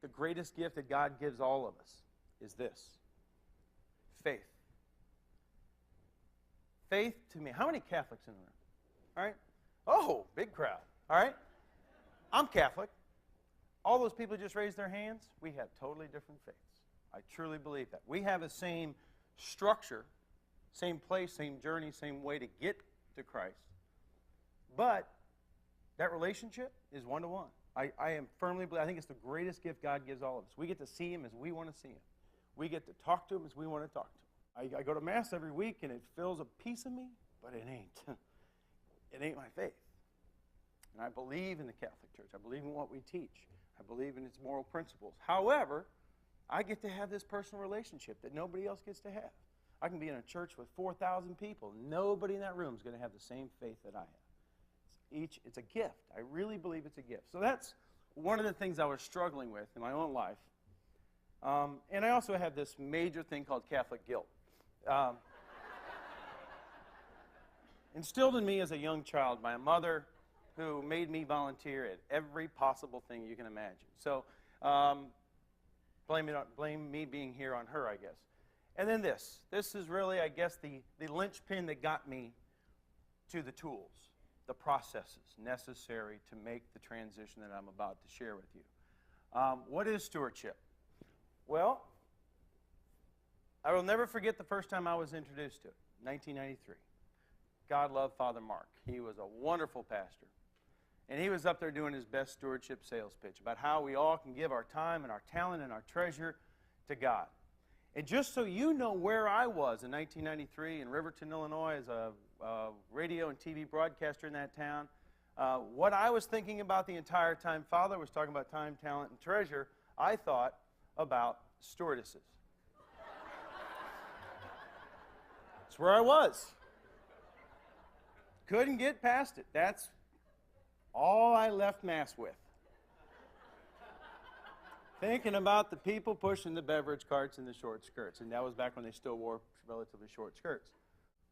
the greatest gift that God gives all of us is this: faith. Faith to me. How many Catholics in the room? All right. Oh, big crowd. All right. I'm Catholic. All those people just raised their hands. We have totally different faiths. I truly believe that. We have the same structure, same place, same journey, same way to get to Christ. But that relationship is one-to-one. I am firmly believe. I think it's the greatest gift God gives all of us. We get to see Him as we want to see Him. We get to talk to Him as we want to talk to Him. I go to Mass every week, and it fills a piece of me, but it ain't. It ain't my faith. And I believe in the Catholic Church. I believe in what we teach. I believe in its moral principles. However, I get to have this personal relationship that nobody else gets to have. I can be in a church with 4,000 people. Nobody in that room is going to have the same faith that I have. It's a gift. I really believe it's a gift. So that's one of the things I was struggling with in my own life. And I also have this major thing called Catholic guilt. Instilled in me as a young child by a mother who made me volunteer at every possible thing you can imagine. So blame me being here on her, I guess. And then this. This is really, I guess, the linchpin that got me to the tools, the processes necessary to make the transition that I'm about to share with you. What is stewardship? Well, I will never forget the first time I was introduced to it, 1993. God loved Father Mark. He was a wonderful pastor. And he was up there doing his best stewardship sales pitch about how we all can give our time and our talent and our treasure to God. And just so you know where I was in 1993 in Riverton, Illinois, as a radio and TV broadcaster in that town, what I was thinking about the entire time Father was talking about time, talent, and treasure, I thought about stewardesses. That's where I was. Couldn't get past it. That's all I left Mass with. Thinking about the people pushing the beverage carts and the short skirts. And that was back when they still wore relatively short skirts.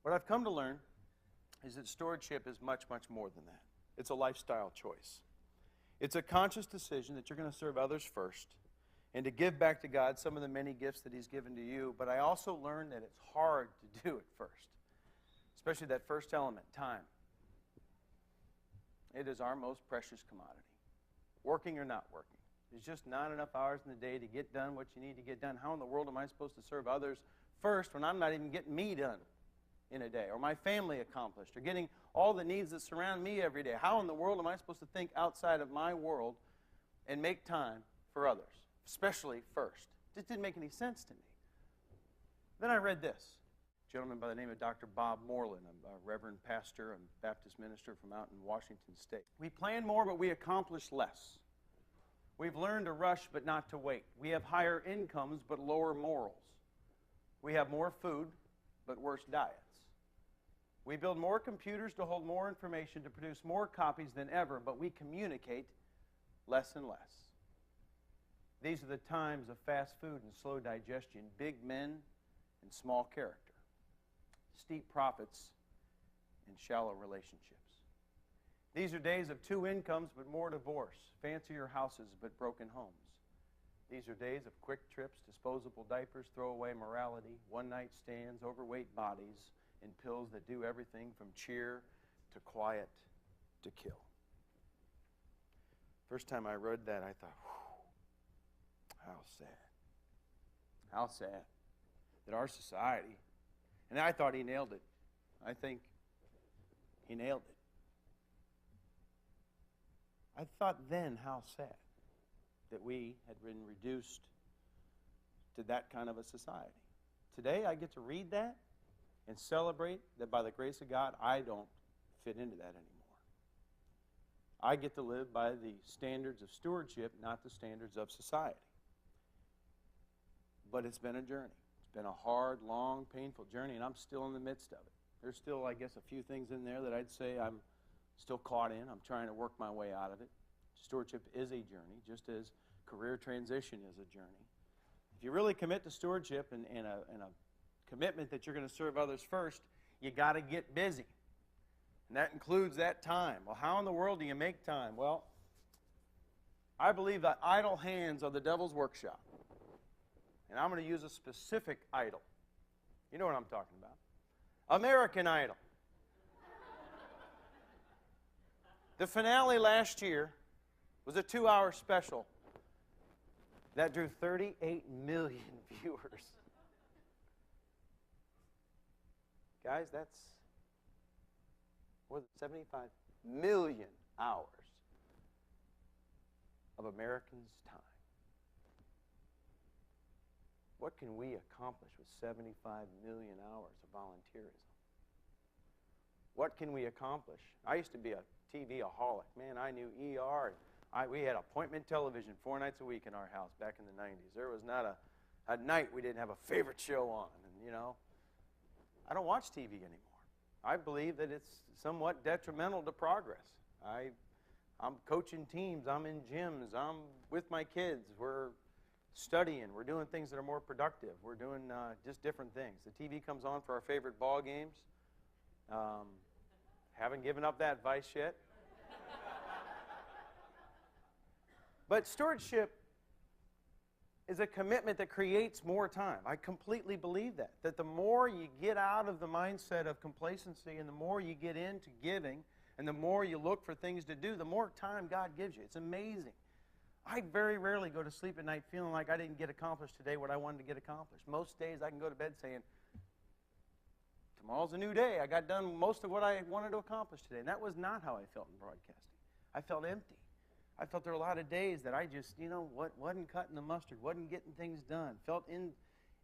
What I've come to learn is that stewardship is much, much more than that. It's a lifestyle choice. It's a conscious decision that you're going to serve others first and to give back to God some of the many gifts that He's given to you. But I also learned that it's hard to do it first, especially that first element, time. It is our most precious commodity, working or not working. There's just not enough hours in the day to get done what you need to get done. How in the world am I supposed to serve others first when I'm not even getting me done in a day, or my family accomplished, or getting all the needs that surround me every day? How in the world am I supposed to think outside of my world and make time for others, especially first? It just didn't make any sense to me. Then I read this. A gentleman by the name of Dr. Bob Moreland, a reverend pastor and Baptist minister from out in Washington State. We plan more, but we accomplish less. We've learned to rush, but not to wait. We have higher incomes, but lower morals. We have more food, but worse diets. We build more computers to hold more information, to produce more copies than ever, but we communicate less and less. These are the times of fast food and slow digestion, big men and small character, steep profits and shallow relationships. These are days of 2 incomes but more divorce, fancier houses but broken homes. These are days of quick trips, disposable diapers, throwaway morality, one-night stands, overweight bodies, and pills that do everything from cheer to quiet to kill. First time I read that, I thought, whew, how sad. How sad that our society, and I thought he nailed it. I think he nailed it. I thought then how sad that we had been reduced to that kind of a society. Today I get to read that and celebrate that by the grace of God I don't fit into that anymore. I get to live by the standards of stewardship, not the standards of society. But it's been a journey. It's been a hard, long, painful journey, and I'm still in the midst of it. There's still, I guess, a few things in there that I'd say I'm still caught in. I'm trying to work my way out of it. Stewardship is a journey, just as career transition is a journey. If you really commit to stewardship and a commitment that you're going to serve others first, you got to get busy. And that includes that time. Well, how in the world do you make time? Well, I believe that idle hands are the devil's workshop. And I'm going to use a specific idol. You know what I'm talking about. American Idol. The finale last year was a 2-hour special that drew 38 million viewers. Guys, that's more than 75 million hours of Americans' time. What can we accomplish with 75 million hours of volunteerism? What can we accomplish? I used to be a TV-aholic. Man, I knew ER. We had appointment television 4 nights a week in our house back in the 90s. There was not a night we didn't have a favorite show on. And, you know, I don't watch TV anymore. I believe that it's somewhat detrimental to progress. I'm coaching teams. I'm in gyms. I'm with my kids. We're studying. We're doing things that are more productive. We're doing just different things. The TV comes on for our favorite ball games. Haven't given up that vice yet. But stewardship is a commitment that creates more time. I completely believe that. That the more you get out of the mindset of complacency and the more you get into giving and the more you look for things to do, the more time God gives you. It's amazing. I very rarely go to sleep at night feeling like I didn't get accomplished today what I wanted to get accomplished. Most days I can go to bed saying, tomorrow's a new day. I got done most of what I wanted to accomplish today. And that was not how I felt in broadcasting. I felt empty. I felt there were a lot of days that I just, wasn't cutting the mustard, wasn't getting things done, felt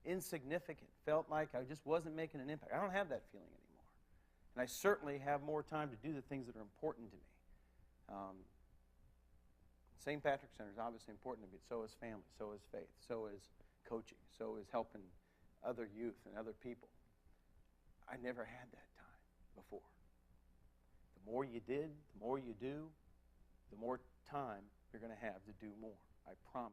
insignificant, felt like I just wasn't making an impact. I don't have that feeling anymore. And I certainly have more time to do the things that are important to me. St. Patrick's Center is obviously important to me. So is family, so is faith, so is coaching, so is helping other youth and other people. I never had that time before. The more you did, the more you do, the more time you're going to have to do more. I promise.